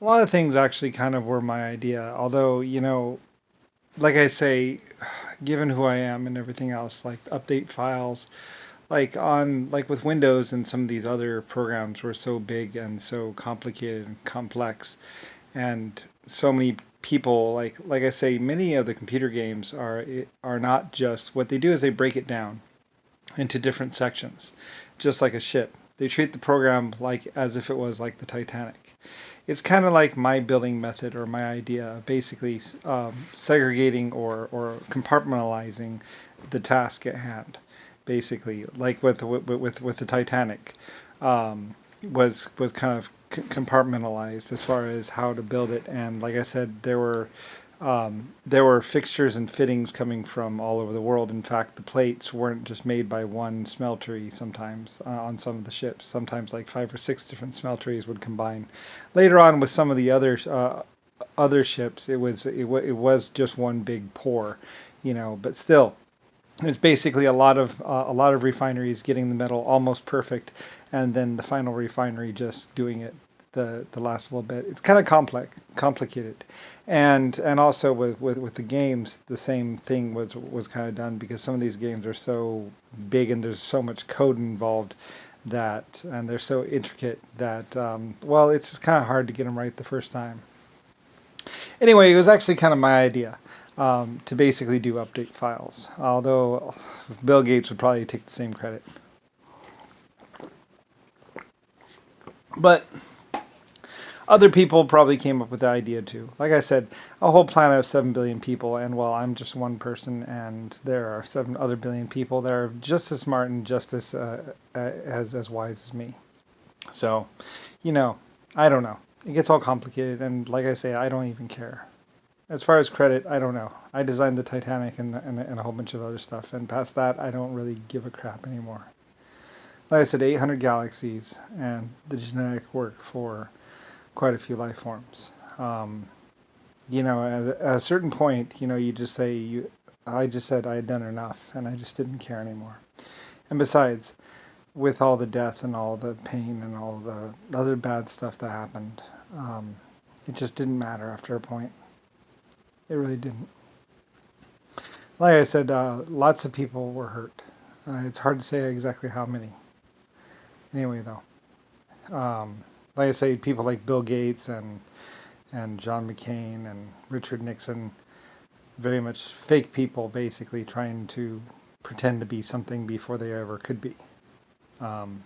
A lot of things actually kind of were my idea. Although, like I say, given who I am and everything else, like update files, like with Windows and some of these other programs were so big and so complicated and complex, and so many people, like I say, many of the computer games are not just what they do is they break it down into different sections, just like a ship. They treat the program like as if it was like the Titanic. It's kind of like my building method or my idea of basically segregating or compartmentalizing the task at hand. Basically, like with the Titanic, was kind of compartmentalized as far as how to build it. And like I said, there were fixtures and fittings coming from all over the world. In fact, the plates weren't just made by one smeltery sometimes on some of the ships. Sometimes like 5 or 6 different smelteries would combine. Later on with some of the other ships, it was just one big pour, but still it's basically a lot of refineries getting the metal almost perfect, and then the final refinery just doing it the last little bit. It's kind of complicated, and also with the games, the same thing was kind of done because some of these games are so big and there's so much code involved and they're so intricate that well, it's just kind of hard to get them right the first time. Anyway, it was actually kind of my idea to basically do update files. Although Bill Gates would probably take the same credit. But other people probably came up with the idea too. Like I said, a whole planet of 7 billion people, and while I'm just one person and there are 7 other billion people that are just as smart and just as wise as me. So, you know, I don't know. It gets all complicated, and like I say, I don't even care. As far as credit, I don't know. I designed the Titanic and a whole bunch of other stuff, and past that, I don't really give a crap anymore. Like I said, 800 galaxies, and the genetic work for quite a few life forms. At a certain point, you just say, I just said I had done enough, and I just didn't care anymore. And besides, with all the death and all the pain and all the other bad stuff that happened, it just didn't matter after a point. It really didn't. Like I said, lots of people were hurt. It's hard to say exactly how many. Anyway, though, like I say, people like Bill Gates and John McCain and Richard Nixon, very much fake people, basically trying to pretend to be something before they ever could be, um,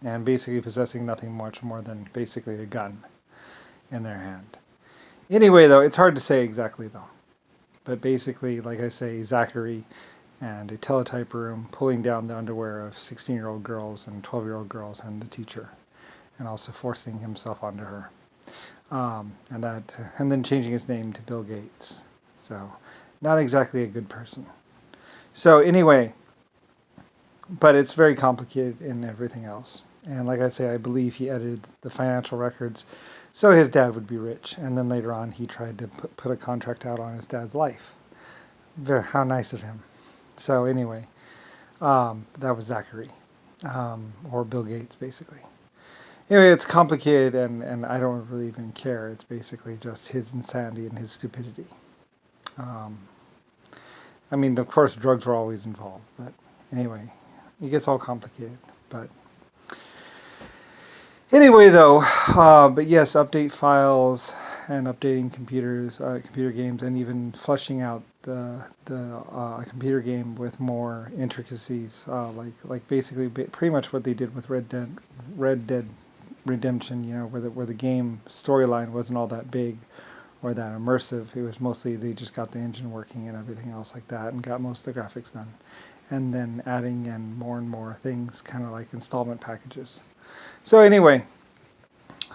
and basically possessing nothing much more than basically a gun in their hand. Anyway, though, it's hard to say exactly though. But basically, like I say, Zachary and a teletype room pulling down the underwear of 16-year-old girls and 12-year-old girls and the teacher, and also forcing himself onto her, and then changing his name to Bill Gates. So, not exactly a good person. So anyway, but it's very complicated in everything else. And like I say, I believe he edited the financial records so his dad would be rich. And then later on, he tried to put a contract out on his dad's life. How nice of him. So anyway, that was Zachary, or Bill Gates, basically. Anyway, it's complicated, and I don't really even care. It's basically just his insanity and his stupidity. Um, I mean, of course, drugs were always involved, but anyway, it gets all complicated. But anyway, though, but yes, update files and updating computers, computer games, and even fleshing out the computer game with more intricacies, like basically pretty much what they did with Red Dead Redemption. Where the game storyline wasn't all that big or that immersive. It was mostly they just got the engine working and everything else like that, and got most of the graphics done, and then adding in more and more things, kind of like installment packages. So anyway,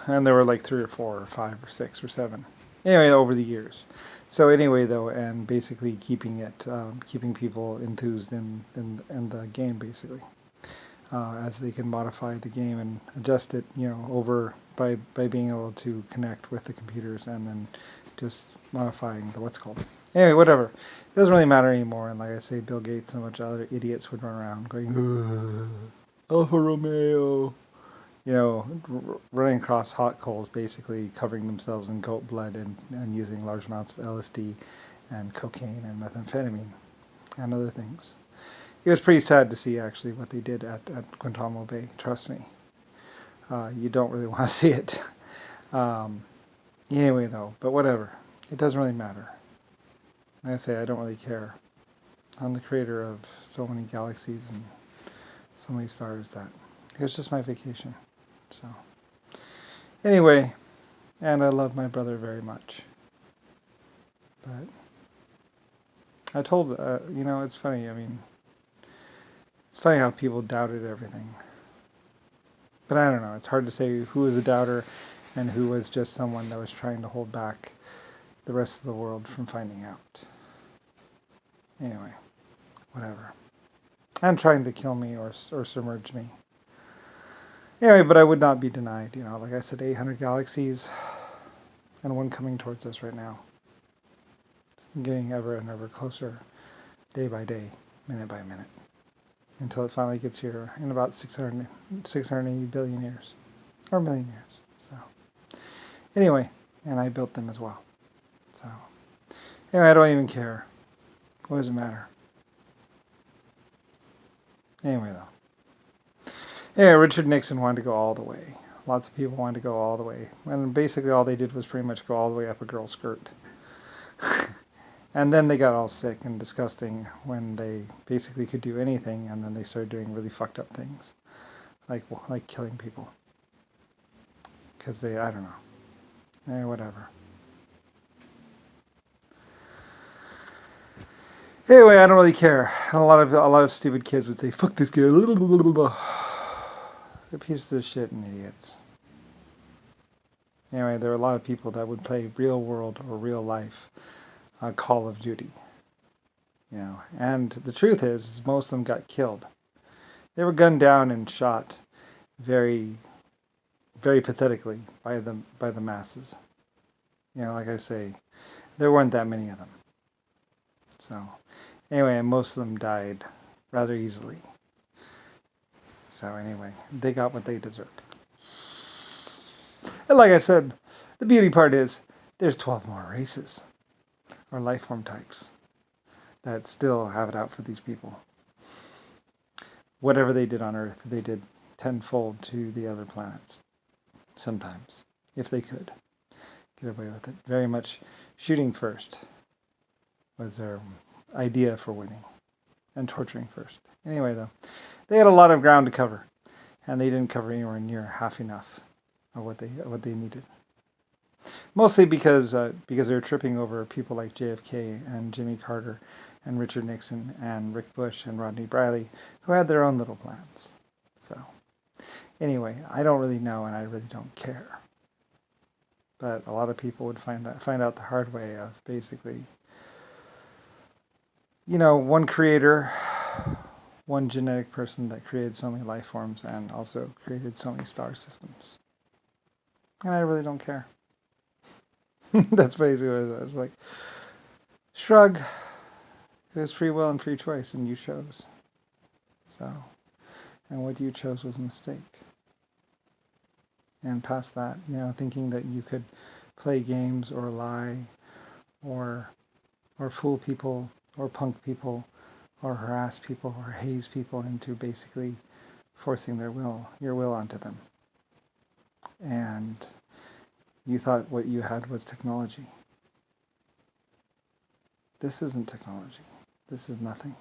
and there were like 3 or 4 or 5 or 6 or 7. Anyway, over the years. So anyway, though, and basically keeping people enthused in the game, basically, as they can modify the game and adjust it, over by being able to connect with the computers and then just modifying the what's called. Anyway, whatever. It doesn't really matter anymore. And like I say, Bill Gates and a bunch of other idiots would run around going, Alfa Romeo, running across hot coals, basically covering themselves in goat blood and using large amounts of LSD and cocaine and methamphetamine and other things. It was pretty sad to see, actually, what they did at Guantanamo Bay. Trust me. You don't really want to see it. Anyway, though, but whatever. It doesn't really matter. Like I say, I don't really care. I'm the creator of so many galaxies and so many stars that it was just my vacation. So, anyway, and I love my brother very much. But I told, it's funny. I mean, it's funny how people doubted everything. But I don't know. It's hard to say who was a doubter and who was just someone that was trying to hold back the rest of the world from finding out. Anyway, whatever. And trying to kill me or submerge me. Anyway, but I would not be denied. Like I said, 800 galaxies and one coming towards us right now. It's getting ever and ever closer, day by day, minute by minute, until it finally gets here in about 680 billion years, or million years. So, anyway, and I built them as well. So, anyway, I don't even care. What does it matter? Anyway, though. Yeah, Richard Nixon wanted to go all the way. Lots of people wanted to go all the way. And basically all they did was pretty much go all the way up a girl's skirt. And then they got all sick and disgusting when they basically could do anything, and then they started doing really fucked up things. Like killing people. Because I don't know. Whatever. Anyway, I don't really care. And a lot of stupid kids would say, "Fuck this guy." They're pieces of shit and idiots. Anyway, there are a lot of people that would play real world or real life Call of Duty. And the truth is most of them got killed. They were gunned down and shot very, very pathetically by the masses. Like I say, there weren't that many of them. So, anyway, and most of them died rather easily. So anyway, they got what they deserved. And like I said, the beauty part is there's 12 more races or life form types that still have it out for these people. Whatever they did on Earth, they did tenfold to the other planets. Sometimes, if they could get away with it. Very much shooting first was their idea for winning, and torturing first. Anyway, though, they had a lot of ground to cover, and they didn't cover anywhere near half enough of what they needed. Mostly because they were tripping over people like JFK and Jimmy Carter and Richard Nixon and Rick Bush and Rodney Briley, who had their own little plans. So, anyway, I don't really know, and I really don't care. But a lot of people would find out the hard way of basically, one creator, one genetic person that created so many life forms and also created so many star systems. And I really don't care. That's basically what it was. Like, shrug. It was free will and free choice, and you chose. So, and what you chose was a mistake. And past that, thinking that you could play games or lie or fool people or punk people or harass people or haze people into basically forcing your will onto them. And you thought what you had was technology. This isn't technology. This is nothing.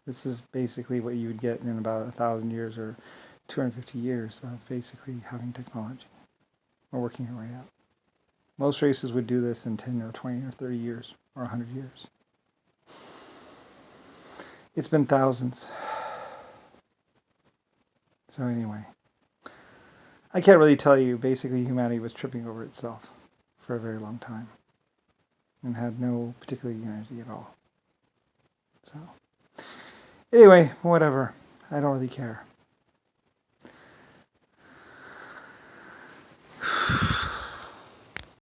This is basically what you would get in about 1,000 years or 250 years of basically having technology or working your way out. Most races would do this in 10 or 20 or 30 years or 100 years. It's been thousands. So anyway, I can't really tell you. Basically, humanity was tripping over itself for a very long time and had no particular unity at all. So anyway, whatever. I don't really care.